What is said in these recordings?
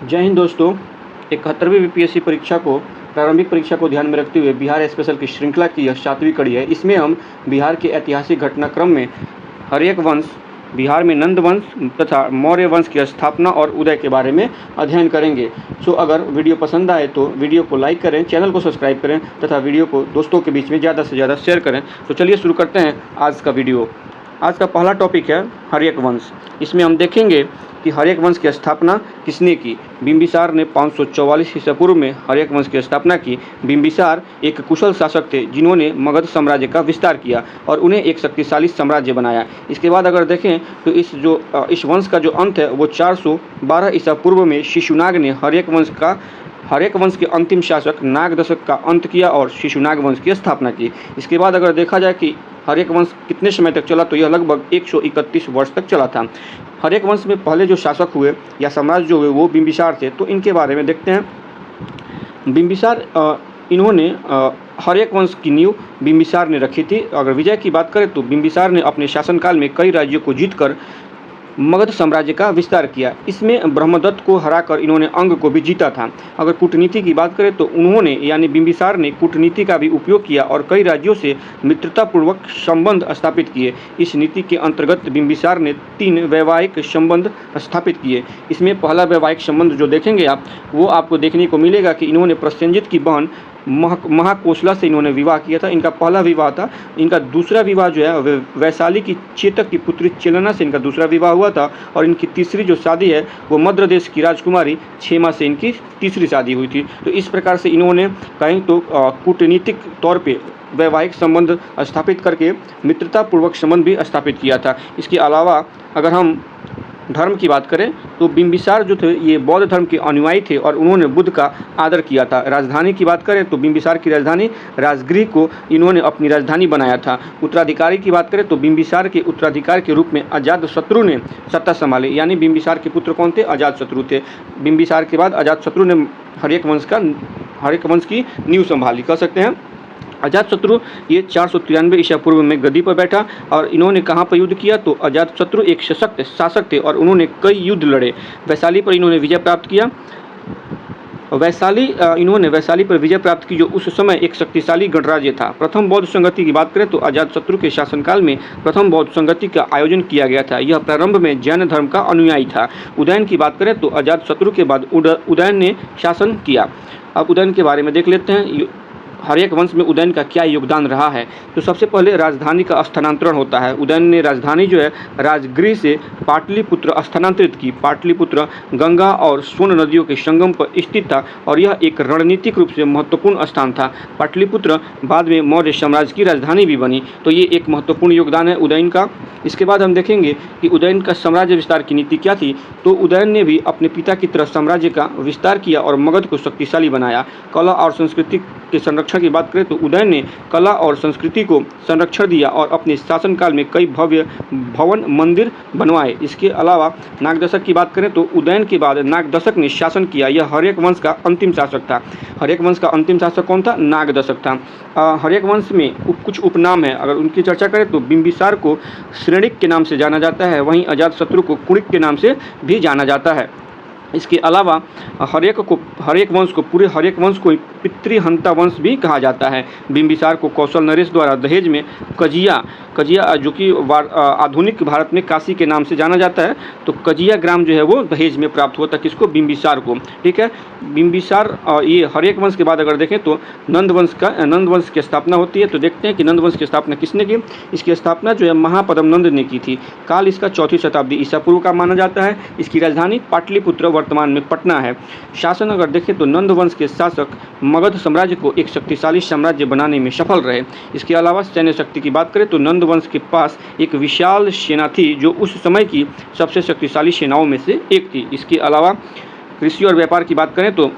जय हिंद दोस्तों। 71वीं बीपीएससी परीक्षा को प्रारंभिक परीक्षा को ध्यान में रखते हुए बिहार स्पेशल की श्रृंखला की यह 7वीं कड़ी है। इसमें हम बिहार के ऐतिहासिक घटनाक्रम में हर्यक वंश, बिहार में नंद वंश तथा मौर्य वंश की स्थापना और उदय के बारे में अध्ययन करेंगे। अगर वीडियो पसंद आए तो वीडियो को लाइक करें, चैनल को सब्सक्राइब करें तथा वीडियो को दोस्तों के बीच में ज़्यादा से ज़्यादा शेयर करें। तो चलिए शुरू करते हैं आज का वीडियो। आज का पहला टॉपिक है हर्यक वंश। इसमें हम देखेंगे कि हर्यक वंश की स्थापना किसने की। बिंबिसार ने 544 ईसा पूर्व में हर्यक वंश की स्थापना की। बिंबिसार एक कुशल शासक थे जिन्होंने मगध साम्राज्य का विस्तार किया और उन्हें एक शक्तिशाली साम्राज्य बनाया। इसके बाद अगर देखें तो इस वंश का जो अंत है वो 412 ईसा पूर्व में शिशुनाग ने हर्यक वंश के अंतिम शासक नागदशक का अंत किया और शिशुनाग वंश की स्थापना की। इसके बाद अगर देखा जाए कि हर्यक वंश कितने समय तक चला तो यह लगभग 131 वर्ष तक चला था। हर्यक वंश में पहले जो शासक हुए या साम्राज्य जो हुए वो बिंबिसार थे। तो इनके बारे में देखते हैं। बिंबिसार इन्होंने हर्यक वंश की नींव बिंबिसार ने रखी थी। अगर विजय की बात करें तो बिंबिसार ने अपने शासनकाल में कई राज्यों को जीतकर मगध साम्राज्य का विस्तार किया। इसमें ब्रह्मदत्त को हराकर इन्होंने अंग को भी जीता था। अगर कूटनीति की बात करें तो उन्होंने यानी बिंबिसार ने कूटनीति का भी उपयोग किया और कई राज्यों से मित्रतापूर्वक संबंध स्थापित किए। इस नीति के अंतर्गत बिंबिसार ने 3 वैवाहिक संबंध स्थापित किए। इसमें पहला वैवाहिक संबंध जो देखेंगे आप वो आपको देखने को मिलेगा कि इन्होंने प्रसेनजित की बहन महाकोशला से इन्होंने विवाह किया था। इनका पहला विवाह था। इनका दूसरा विवाह जो है वैशाली की चेतक की पुत्री चेलना से इनका दूसरा विवाह हुआ था और इनकी तीसरी जो शादी है वो मध्य प्रदेश की राजकुमारी क्षेमा से इनकी तीसरी शादी हुई थी। तो इस प्रकार से इन्होंने कहीं तो कूटनीतिक तौर पे वैवाहिक संबंध स्थापित करके मित्रतापूर्वक संबंध भी स्थापित किया था। इसके अलावा अगर हम धर्म की बात करें तो बिंबिसार जो थे ये बौद्ध धर्म के अनुयायी थे और उन्होंने बुद्ध का आदर किया था। राजधानी की बात करें तो बिंबिसार की राजधानी राजगृह को इन्होंने अपनी राजधानी बनाया था। उत्तराधिकारी की बात करें तो बिंबिसार के उत्तराधिकारी के रूप में अजातशत्रु ने सत्ता संभाली। यानी बिंबिसार के पुत्र कौन थे? अजातशत्रु थे। बिंबिसार के बाद अजातशत्रु ने हर्यक वंश की नींव संभाली, कह सकते हैं। अजातशत्रु ये 493 ईसा पूर्व में गद्दी पर बैठा और इन्होंने कहाँ पर युद्ध किया तो अजातशत्रु एक सशक्त शासक थे और उन्होंने कई युद्ध लड़े। वैशाली पर इन्होंने विजय प्राप्त किया। इन्होंने वैशाली पर विजय प्राप्त की जो उस समय एक शक्तिशाली गणराज्य था। प्रथम बौद्ध संगति की बात करें तो अजातशत्रु के शासनकाल में प्रथम बौद्ध संगति का आयोजन किया गया था। यह प्रारंभ में जैन धर्म का अनुयायी था। उदयन की बात करें तो अजातशत्रु के बाद उदयन ने शासन किया। अब उदयन के बारे में देख लेते हैं। हर्यक वंश में उदयन का क्या योगदान रहा है। तो सबसे पहले राजधानी का स्थानांतरण होता है। उदयन ने राजधानी जो है राजगृह से पाटलिपुत्र स्थानांतरित की। पाटलिपुत्र गंगा और सोन नदियों के संगम पर स्थित था और यह एक रणनीतिक रूप से महत्वपूर्ण स्थान था। पाटलिपुत्र बाद में मौर्य साम्राज्य की राजधानी भी बनी। तो ये एक महत्वपूर्ण योगदान है उदयन का। इसके बाद हम देखेंगे कि उदयन का साम्राज्य विस्तार की नीति क्या थी। तो उदयन ने भी अपने पिता की तरह साम्राज्य का विस्तार किया और मगध को शक्तिशाली बनाया। कला और संस्कृति के संरक्षण की बात करें तो उदयन ने कला और संस्कृति को संरक्षण दिया और अपने शासनकाल में कई भव्य भवन मंदिर बनवाए। इसके अलावा नागदशक की बात करें तो उदयन के बाद नागदशक ने शासन किया। यह हर्यक वंश का अंतिम शासक था। हर्यक वंश का अंतिम शासक कौन था? नागदशक था। हर्यक वंश में कुछ उपनाम है। अगर उनकी चर्चा करें तो बिंबिसार को श्रेणिक के नाम से जाना जाता है, वहीं अजातशत्रु को कुणिक के नाम से भी जाना जाता है। इसके अलावा हर्यक वंश को पूरे हर्यक वंश को पितृहंता वंश भी कहा जाता है। बिंबिसार को कौशल नरेश द्वारा दहेज में कजिया जो कि आधुनिक भारत में काशी के नाम से जाना जाता है, तो कजिया ग्राम जो है वो दहेज में प्राप्त हुआ था। किसको? बिंबिसार को। ठीक है। बिंबिसार ये हर्यक वंश के बाद अगर देखें तो नंद वंश की स्थापना होती है। तो देखते हैं कि नंद वंश की स्थापना किसने की। इसकी स्थापना जो है महापद्म नंद ने की थी। काल इसका 4वीं शताब्दी ईसा पूर्व का माना जाता है। इसकी राजधानी पाटलिपुत्र वर्तमान में पटना है। शासन अगर देखें तो नंद वंश के शासक मगध साम्राज्य को एक शक्तिशाली साम्राज्य बनाने में सफल रहे। इसके अलावा सैन्य शक्ति की बात करें तो नंद वंश के पास एक विशाल सेना थी जो उस समय की सबसे शक्तिशाली सेनाओं में से एक थी। इसके अलावा कृषि और व्यापार की बात करें तो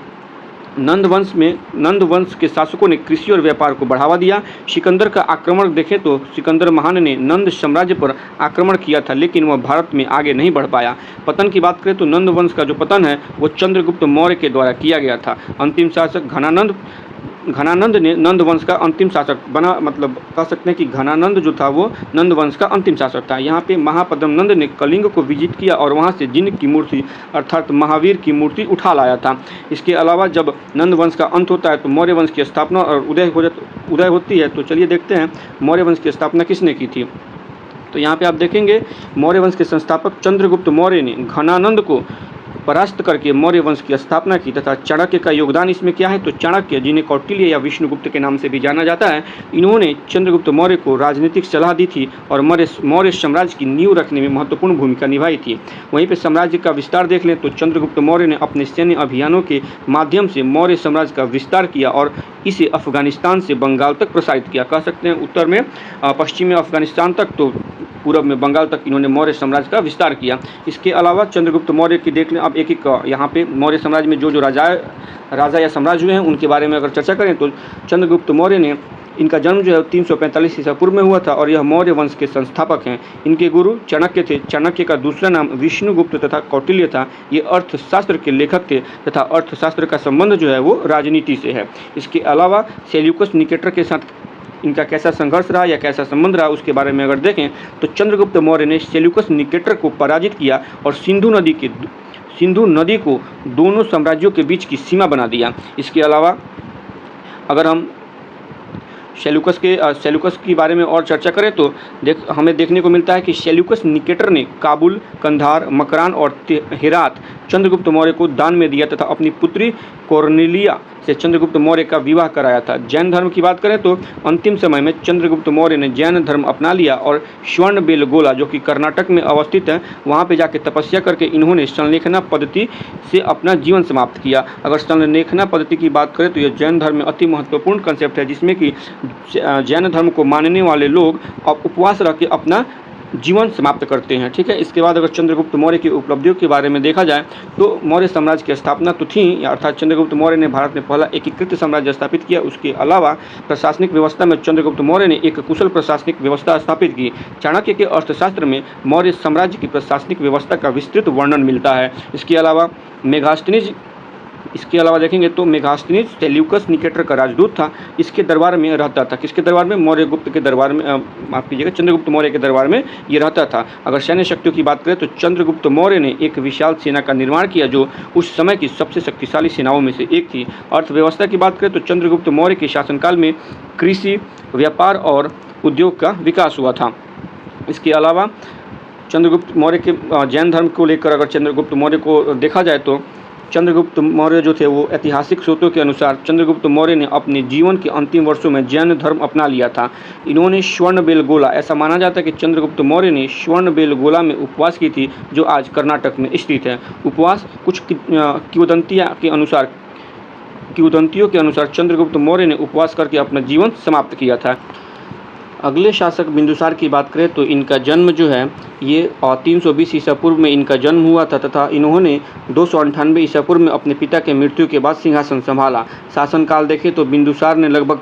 नंद वंश के शासकों ने कृषि और व्यापार को बढ़ावा दिया। सिकंदर का आक्रमण देखें तो सिकंदर महान ने नंद साम्राज्य पर आक्रमण किया था, लेकिन वह भारत में आगे नहीं बढ़ पाया। पतन की बात करें तो नंद वंश का जो पतन है वो चंद्रगुप्त मौर्य के द्वारा किया गया था। अंतिम शासक घनानंद घनानंद ने नंद वंश का अंतिम शासक बना, मतलब कह सकते हैं कि घनानंद जो था वो नंद वंश का अंतिम शासक था। यहाँ पे महापद्म नंद ने कलिंग को विजिट किया और वहाँ से जिन की मूर्ति अर्थात महावीर की मूर्ति उठा लाया था। इसके अलावा जब नंद वंश का अंत होता है तो मौर्य वंश की स्थापना और उदय होती है। तो चलिए देखते हैं मौर्य वंश की स्थापना किसने की थी। तो यहाँ पे आप देखेंगे मौर्य वंश के संस्थापक चंद्रगुप्त मौर्य ने घनानंद को परास्त करके मौर्य वंश की स्थापना की तथा चाणक्य का योगदान इसमें क्या है, तो चाणक्य जिन्हें कौटिल्य या विष्णुगुप्त के नाम से भी जाना जाता है, इन्होंने चंद्रगुप्त मौर्य को राजनीतिक सलाह दी थी और मौर्य साम्राज्य की नींव रखने में महत्वपूर्ण भूमिका निभाई थी। वहीं पर साम्राज्य का विस्तार देख लें तो चंद्रगुप्त मौर्य ने अपने सैन्य अभियानों के माध्यम से मौर्य साम्राज्य का विस्तार किया और इसे अफगानिस्तान से बंगाल तक प्रसारित किया। कह सकते हैं उत्तर में पश्चिम में अफगानिस्तान तक तो पूर्व में बंगाल तक इन्होंने मौर्य साम्राज्य का विस्तार किया। इसके अलावा चंद्रगुप्त मौर्य की देख लें अब एक एक यहाँ पे मौर्य साम्राज्य में जो राजा या साम्राज्य हुए हैं उनके बारे में अगर चर्चा करें तो चंद्रगुप्त मौर्य ने इनका जन्म जो है 345 ईसा पूर्व में हुआ था और यह मौर्य वंश के संस्थापक हैं। इनके गुरु चाणक्य थे। चाणक्य का दूसरा नाम विष्णुगुप्त तथा कौटिल्य था। ये अर्थशास्त्र के लेखक थे तथा अर्थशास्त्र का संबंध जो है वो राजनीति से है। इसके अलावा सेल्यूकस निकेटर के साथ इनका कैसा संघर्ष रहा या कैसा संबंध रहा उसके बारे में अगर देखें तो चंद्रगुप्त मौर्य ने सेल्यूकस निकेटर को पराजित किया और सिंधु नदी को दोनों साम्राज्यों के बीच की सीमा बना दिया। इसके अलावा अगर हम सेल्यूकस के बारे में और चर्चा करें तो हमें देखने को मिलता है कि सेल्यूकस निकेटर ने काबुल, कंधार, मकरान और हेरात चंद्रगुप्त मौर्य को दान में दिया तथा अपनी पुत्री कॉर्नेलिया से चंद्रगुप्त मौर्य का विवाह कराया था। जैन धर्म की बात करें तो अंतिम समय में चंद्रगुप्त मौर्य ने जैन धर्म अपना लिया और श्रवणबेलगोला जो कि कर्नाटक में अवस्थित है वहाँ पे जाके तपस्या करके इन्होंने संलेखना पद्धति से अपना जीवन समाप्त किया। अगर संलेखना पद्धति की बात करें तो यह जैन धर्म में अति महत्वपूर्ण कंसेप्ट है जिसमें कि जैन धर्म को मानने वाले लोग उपवास रख के अपना जीवन समाप्त करते हैं। ठीक है। इसके बाद अगर चंद्रगुप्त मौर्य की उपलब्धियों के बारे में देखा जाए तो मौर्य साम्राज्य की स्थापना तो थी, अर्थात चंद्रगुप्त मौर्य ने भारत में पहला एकीकृत साम्राज्य स्थापित किया। उसके अलावा प्रशासनिक व्यवस्था में चंद्रगुप्त मौर्य ने एक कुशल प्रशासनिक व्यवस्था स्थापित की। चाणक्य के अर्थशास्त्र में मौर्य साम्राज्य की प्रशासनिक व्यवस्था का विस्तृत वर्णन मिलता है। इसके अलावा देखेंगे तो मेगास्थनीज सेल्यूकस निकेटर का राजदूत था। इसके दरबार में रहता था। किसके दरबार में? मौर्य गुप्त के दरबार में, माफ कीजिएगा, चंद्रगुप्त मौर्य के दरबार में ये रहता था। अगर सैन्य शक्तियों की बात करें तो चंद्रगुप्त मौर्य ने एक विशाल सेना का निर्माण किया जो उस समय की सबसे शक्तिशाली सेनाओं में से एक थी। अर्थव्यवस्था की बात करें तो चंद्रगुप्त मौर्य के शासनकाल में कृषि, व्यापार और उद्योग का विकास हुआ था। इसके अलावा चंद्रगुप्त मौर्य के जैन धर्म को लेकर अगर चंद्रगुप्त मौर्य को देखा जाए तो चंद्रगुप्त मौर्य जो थे वो ऐतिहासिक स्रोतों के अनुसार चंद्रगुप्त मौर्य ने अपने जीवन के अंतिम वर्षों में जैन धर्म अपना लिया था। इन्होंने श्रवणबेलगोला, ऐसा माना जाता है कि चंद्रगुप्त मौर्य ने श्रवणबेलगोला में उपवास की थी जो आज कर्नाटक में स्थित है। उपवास कुछ किंवदंतियों के अनुसार चंद्रगुप्त मौर्य ने उपवास करके अपना जीवन समाप्त किया था। अगले शासक बिंदुसार की बात करें तो इनका जन्म जो है ये 320 ईसा पूर्व में इनका जन्म हुआ था तथा इन्होंने 298 ईसा पूर्व में अपने पिता के मृत्यु के बाद सिंहासन संभाला। शासनकाल देखें तो बिंदुसार ने लगभग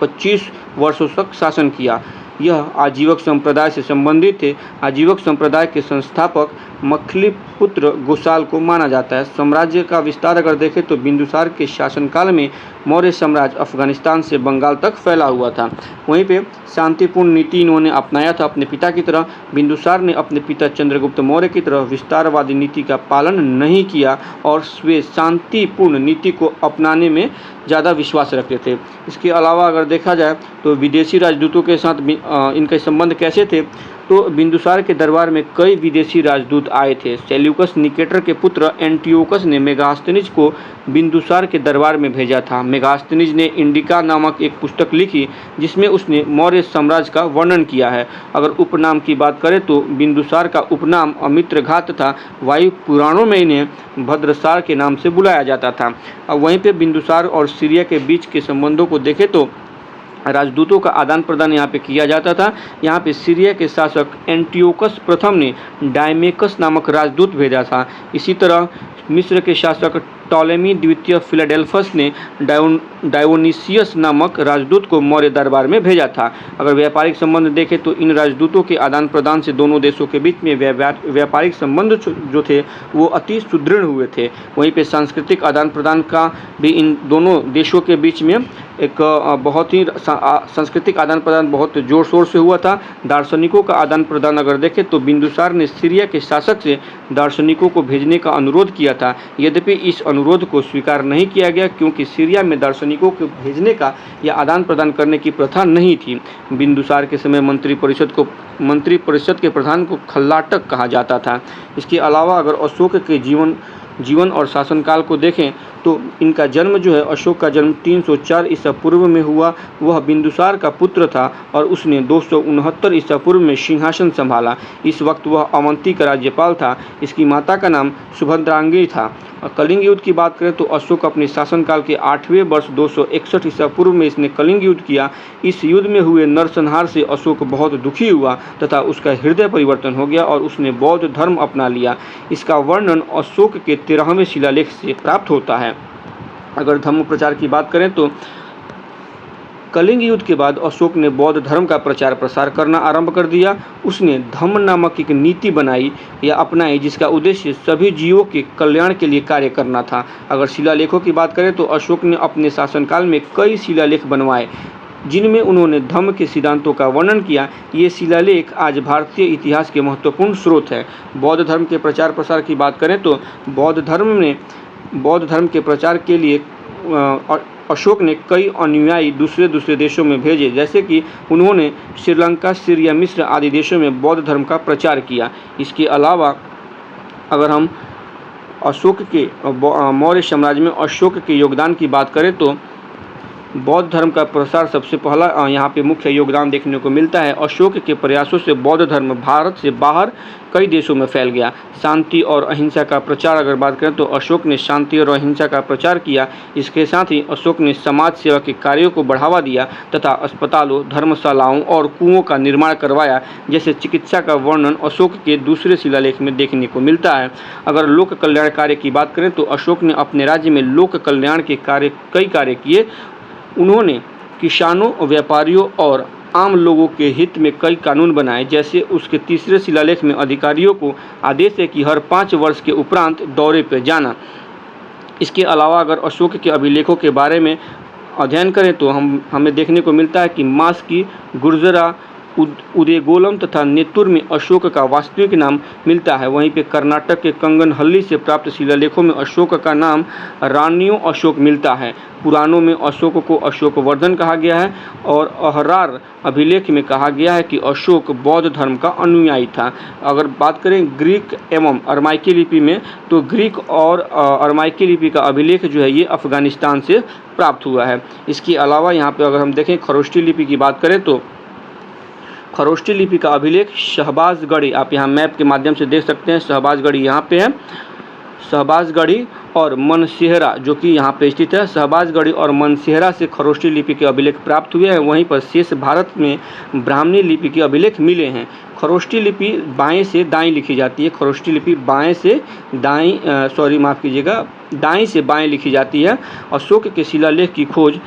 25 वर्षों तक शासन किया। यह आजीवक संप्रदाय से संबंधित थे। आजीवक संप्रदाय के संस्थापक मखलिपुत्र गोसाल को माना जाता है। साम्राज्य का विस्तार अगर देखें तो बिंदुसार के शासनकाल में मौर्य साम्राज्य अफगानिस्तान से बंगाल तक फैला हुआ था। वहीं पे शांतिपूर्ण नीति इन्होंने अपनाया था अपने पिता की तरह। बिंदुसार ने अपने पिता चंद्रगुप्त मौर्य की तरह विस्तारवादी नीति का पालन नहीं किया और वे शांतिपूर्ण नीति को अपनाने में ज़्यादा विश्वास रखते थे। इसके अलावा अगर देखा जाए तो विदेशी राजदूतों के साथ इनके संबंध कैसे थे तो बिंदुसार के दरबार में कई विदेशी राजदूत आए थे। सेल्यूकस निकेटर के पुत्र एंटियोकस ने मेगास्थनीज को बिंदुसार के दरबार में भेजा था। मेगास्थनीज ने इंडिका नामक एक पुस्तक लिखी जिसमें उसने मौर्य साम्राज्य का वर्णन किया है। अगर उपनाम की बात करें तो बिंदुसार का उपनाम अमित्रघात था। वायु पुराणों में इन्हें भद्रसार के नाम से बुलाया जाता था। अब वहीं पर बिंदुसार और सीरिया के बीच के संबंधों को देखें तो राजदूतों का आदान प्रदान यहाँ पे किया जाता था। यहाँ पे सीरिया के शासक एंटियोकस प्रथम ने डायमेकस नामक राजदूत भेजा था। इसी तरह मिस्र के शासक टॉलेमी द्वितीय फिलाडेल्फस ने डायोनिसियस नामक राजदूत को मौर्य दरबार में भेजा था। अगर व्यापारिक संबंध देखें तो इन राजदूतों के आदान प्रदान से दोनों देशों के बीच में व्यापारिक संबंध जो थे वो अति सुदृढ़ हुए थे। वहीं पे सांस्कृतिक आदान प्रदान का भी इन दोनों देशों के बीच में एक बहुत ही सांस्कृतिक आदान प्रदान बहुत जोर शोर से हुआ था। दार्शनिकों का आदान प्रदान अगर देखें तो बिंदुसार ने सीरिया के शासक से दार्शनिकों को भेजने का अनुरोध किया था। यद्यपि इस अनुरोध को स्वीकार नहीं किया गया क्योंकि सीरिया में दार्शनिकों को भेजने का या आदान प्रदान करने की प्रथा नहीं थी। बिंदुसार के समय मंत्री परिषद के प्रधान को खल्लाटक कहा जाता था। इसके अलावा अगर अशोक के जीवन और शासनकाल को देखें तो इनका जन्म जो है, अशोक का जन्म 304 ईसा पूर्व में हुआ। वह बिंदुसार का पुत्र था और उसने 269 ईसा पूर्व में सिंहासन संभाला। इस वक्त वह अवंती का राज्यपाल था। इसकी माता का नाम सुभद्रांगी था। कलिंग युद्ध की बात करें तो अशोक अपने शासनकाल के 8वें वर्ष 261 ईसा पूर्व में इसने कलिंग युद्ध किया। इस युद्ध में हुए नरसंहार से अशोक बहुत दुखी हुआ तथा उसका हृदय परिवर्तन हो गया और उसने बौद्ध धर्म अपना लिया। इसका वर्णन अशोक के 13वें शिलालेख से प्राप्त होता है। अगर धर्म प्रचार की बात करें तो कलिंग युद्ध के बाद अशोक ने बौद्ध धर्म का प्रचार प्रसार करना आरंभ कर दिया। उसने धम्म नामक एक नीति बनाई या अपनाई जिसका उद्देश्य सभी जीवों के कल्याण के लिए कार्य करना था। अगर शिलालेखों की बात करें तो अशोक ने अपने शासनकाल में कई शिलालेख बनवाए जिनमें उन्होंने धम्म के सिद्धांतों का वर्णन किया। ये शिलालेख आज भारतीय इतिहास के महत्वपूर्ण स्रोत है। बौद्ध धर्म के प्रचार प्रसार की बात करें तो बौद्ध धर्म के प्रचार के लिए अशोक ने कई अनुयायी दूसरे देशों में भेजे, जैसे कि उन्होंने श्रीलंका, सीरिया, मिस्र आदि देशों में बौद्ध धर्म का प्रचार किया। इसके अलावा अगर हम अशोक के मौर्य साम्राज्य में अशोक के योगदान की बात करें तो बौद्ध धर्म का प्रसार सबसे पहला यहाँ पे मुख्य योगदान देखने को मिलता है। अशोक के प्रयासों से बौद्ध धर्म भारत से बाहर कई देशों में फैल गया। शांति और अहिंसा का प्रचार अगर बात करें तो अशोक ने शांति और अहिंसा का प्रचार किया। इसके साथ ही अशोक ने समाज सेवा के कार्यों को बढ़ावा दिया तथा अस्पतालों, धर्मशालाओं और कुओं का निर्माण करवाया। जैसे चिकित्सा का वर्णन अशोक के दूसरे शिलालेख में देखने को मिलता है। अगर लोक कल्याण कार्य की बात करें तो अशोक ने अपने राज्य में लोक कल्याण के कई कार्य किए। उन्होंने किसानों, व्यापारियों और आम लोगों के हित में कई कानून बनाए। जैसे उसके तीसरे शिलालेख में अधिकारियों को आदेश है कि हर 5 वर्ष के उपरांत दौरे पर जाना। इसके अलावा अगर अशोक के अभिलेखों के बारे में अध्ययन करें तो हमें देखने को मिलता है कि मास की, गुर्जरा, उदयगोलम तथा नेतुर में अशोक का वास्तविक नाम मिलता है। वहीं पे कर्नाटक के कंगनहल्ली से प्राप्त शिलालेखों में अशोक का नाम रानियों अशोक मिलता है। पुराणों में अशोक को अशोकवर्धन कहा गया है और अहरार अभिलेख में कहा गया है कि अशोक बौद्ध धर्म का अनुयायी था। अगर बात करें ग्रीक एवं अरमाइकी लिपि में तो ग्रीक और अरमाइकी लिपि का अभिलेख जो है ये अफगानिस्तान से प्राप्त हुआ है। इसके अलावा यहाँ पे अगर हम देखें खरोष्टी लिपि की बात करें तो खरोष्टी लिपि का अभिलेख शहबाजगढ़ी, आप यहाँ मैप के माध्यम से देख सकते हैं, शहबाजगढ़ी यहाँ पे है। शहबाजगढ़ी और मनसेहरा जो कि यहाँ पे स्थित है। शहबाजगढ़ी और मनसेहरा से खरोष्टी लिपि के अभिलेख प्राप्त हुए हैं। वहीं पर शेष भारत में ब्राह्मणी लिपि के अभिलेख मिले हैं। खरोष्टी लिपि बाएं से दाएं लिखी जाती है। खरोष्टी लिपि दाएं से बाएं लिखी जाती है। अशोक के शिलालेख की खोज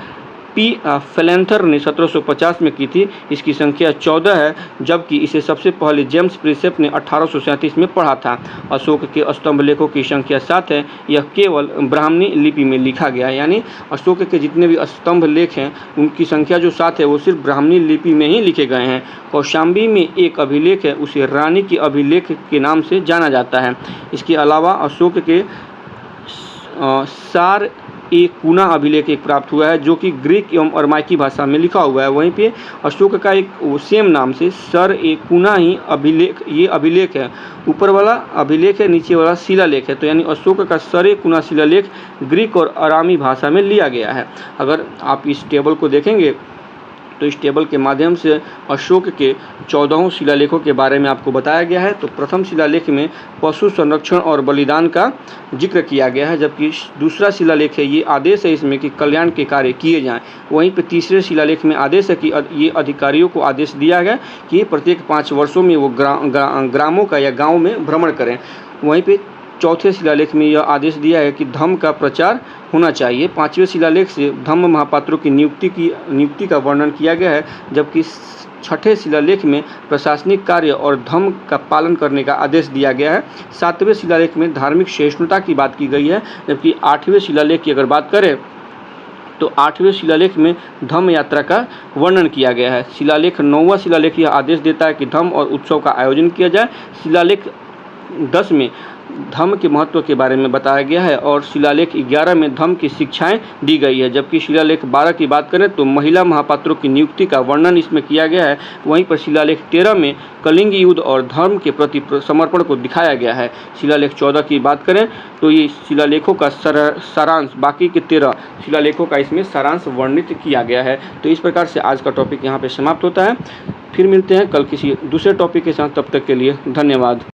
पी फ्लेंथर ने 1750 में की थी। इसकी संख्या 14 है, जबकि इसे सबसे पहले जेम्स प्रिसेप ने 1837 में पढ़ा था। अशोक के स्तंभ लेखों की संख्या 7 है। यह केवल ब्राह्मणी लिपि में लिखा गया है, यानी अशोक के जितने भी स्तंभ लेख हैं उनकी संख्या जो 7 है वो सिर्फ ब्राह्मणी लिपि में ही लिखे गए हैं। कौशाम्बी में एक अभिलेख है, उसे रानी की अभिलेख के नाम से जाना जाता है। इसके अलावा अशोक के सार एक कुना अभिलेख एक प्राप्त हुआ है जो कि ग्रीक एवं अरमाइकी भाषा में लिखा हुआ है। वहीं पे अशोक का एक सेम नाम से सर एक कुना ही अभिलेख, ये अभिलेख है। ऊपर वाला अभिलेख है, नीचे वाला शिलालेख है। तो यानी अशोक का सर एक कुना शिलालेख ग्रीक और अरामी भाषा में लिया गया है। अगर आप इस टेबल को देखेंगे तो इस टेबल के माध्यम से अशोक के 14 शिलालेखों के बारे में आपको बताया गया है। तो प्रथम शिलालेख में पशु संरक्षण और बलिदान का जिक्र किया गया है, जबकि दूसरा शिलालेख है ये आदेश है इसमें कि कल्याण के कार्य किए जाएं। वहीं पे तीसरे शिलालेख में आदेश है कि ये अधिकारियों को आदेश दिया गया कि प्रत्येक 5 वर्षों में वो ग्रामों का या गाँव में भ्रमण करें। वहीं पे चौथे शिलालेख में यह आदेश दिया है कि धम्म का प्रचार होना चाहिए। 5वें शिलालेख से धम्म महापात्रों की नियुक्ति का वर्णन किया गया है, जबकि 6ठे शिलालेख में प्रशासनिक कार्य और धम्म का पालन करने का आदेश दिया गया है। 7वें शिलालेख में धार्मिक सहिष्णुता की बात की गई है, जबकि 8वें शिलालेख की अगर बात करें तो 8वें शिलालेख में धम्म यात्रा का वर्णन किया गया है। शिलालेख 9वां शिलालेख यह आदेश देता है कि धम्म और उत्सव का आयोजन किया जाए। शिलालेख 10 में धम्म के महत्व के बारे में बताया गया है और शिलालेख 11 में धम्म की शिक्षाएं दी गई है, जबकि शिलालेख 12 की बात करें तो महिला महापात्रों की नियुक्ति का वर्णन इसमें किया गया है। वहीं पर शिलालेख 13 में कलिंग युद्ध और धर्म के प्रति समर्पण को दिखाया गया है। शिलालेख 14 की बात करें तो ये शिलालेखों का सारांश, बाकी के 13 शिलालेखों का इसमें सारांश वर्णित किया गया है। तो इस प्रकार से आज का टॉपिक यहाँ पे समाप्त होता है। फिर मिलते हैं कल किसी दूसरे टॉपिक के साथ, तब तक के लिए धन्यवाद।